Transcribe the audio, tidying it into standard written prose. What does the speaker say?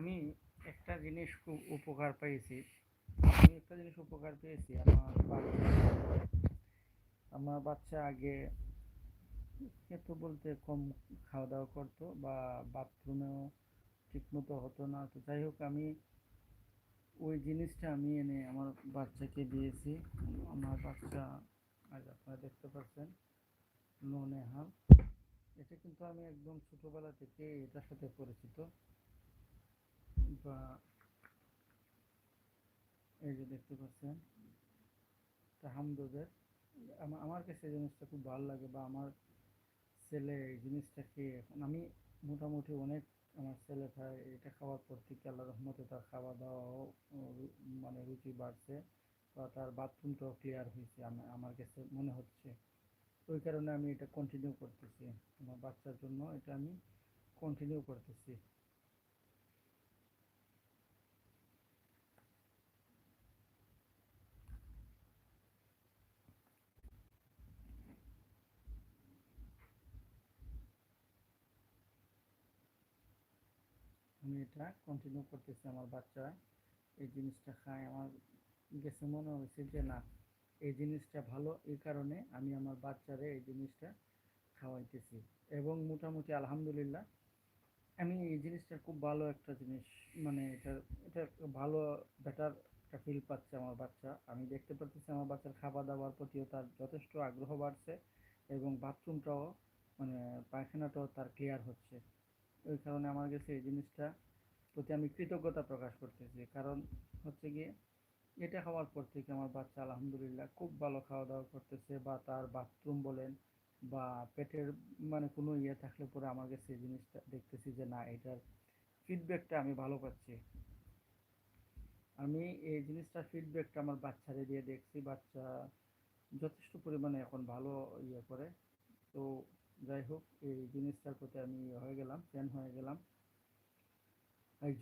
আমি একটা জিনিস খুব উপকার পেয়েছি। আমি একটা জিনিস উপকার পেয়েছি। আমার বাচ্চা আগে খেত বলতে কম খাওয়া দাওয়া করতো, বা বাথরুমেও ঠিক মতো হতো না। তো যাই হোক, আমি ওই জিনিসটা আমি এনে আমার বাচ্চাকে দিয়েছি। আমার বাচ্চা আজ আপনারা দেখতে পাচ্ছেন, নেহাল। এটা কিন্তু আমি একদম ছোটবেলা থেকে এটার সাথে পরিচিত। বা এই যে দেখতে পাচ্ছেন, এটা হামদর্দের। আমার কাছে এই জিনিসটা খুব ভালো লাগে, বা আমার ছেলে এই জিনিসটা খেয়ে এখন আমি মোটামুটি অনেক, আমার ছেলে খায় এটা খাওয়ার পর থেকে আল্লাহ রহমতে তার খাওয়া দাওয়াও মানে রুচি বাড়ছে, বা তার বাথরুমটাও ক্লিয়ার হয়েছে আমার কাছে মনে হচ্ছে। ওই কারণে আমি এটা কন্টিনিউ করতেছি। আমার বাচ্চার জন্য এটা আমি কন্টিনিউ করতেছি। আমি এটা কন্টিনিউ করতেছি। আমার বাচ্চা এই জিনিসটা খায়, আমার কাছে মনে হয়েছে যে না, এই জিনিসটা ভালো। এই কারণে আমি আমার বাচ্চারে এই জিনিসটা খাওয়াইতেছি। এবং মোটামুটি আলহামদুলিল্লাহ, আমি এই জিনিসটা খুব ভালো একটা জিনিস, মানে এটা এটা ভালো, বেটার একটা ফিল পাচ্ছে আমার বাচ্চা। আমি দেখতে পাচ্ছি আমার বাচ্চার খাওয়া দাওয়ার প্রতিও তার যথেষ্ট আগ্রহ বাড়ছে, এবং বাথরুমটাও মানে পায়খানাটাও তার ক্লিয়ার হচ্ছে। ওই কারণে আমার কাছে এই জিনিসটা প্রতি আমি কৃতজ্ঞতা প্রকাশ করতেছি। কারণ হচ্ছে গিয়ে, এটা খাওয়ার পর থেকে আমার বাচ্চা আলহামদুলিল্লাহ খুব ভালো খাওয়া দাওয়া করতেছে, বা তার বাথরুম বলেন, বা পেটের মানে কোনো ইয়ে থাকলে পরে আমার কাছে এই জিনিসটা দেখতেছি যে না, এটার ফিডব্যাকটা আমি ভালো পাচ্ছি। আমি এই জিনিসটার ফিডব্যাকটা আমার বাচ্চারে দিয়ে দেখছি, বাচ্চা যথেষ্ট পরিমাণে এখন ভালো ইয়ে করে। তো যাই হোক, এই জিনিসটার প্রতি আমি ইয়ে হয়ে গেলাম, ফ্যান হয়ে গেলাম।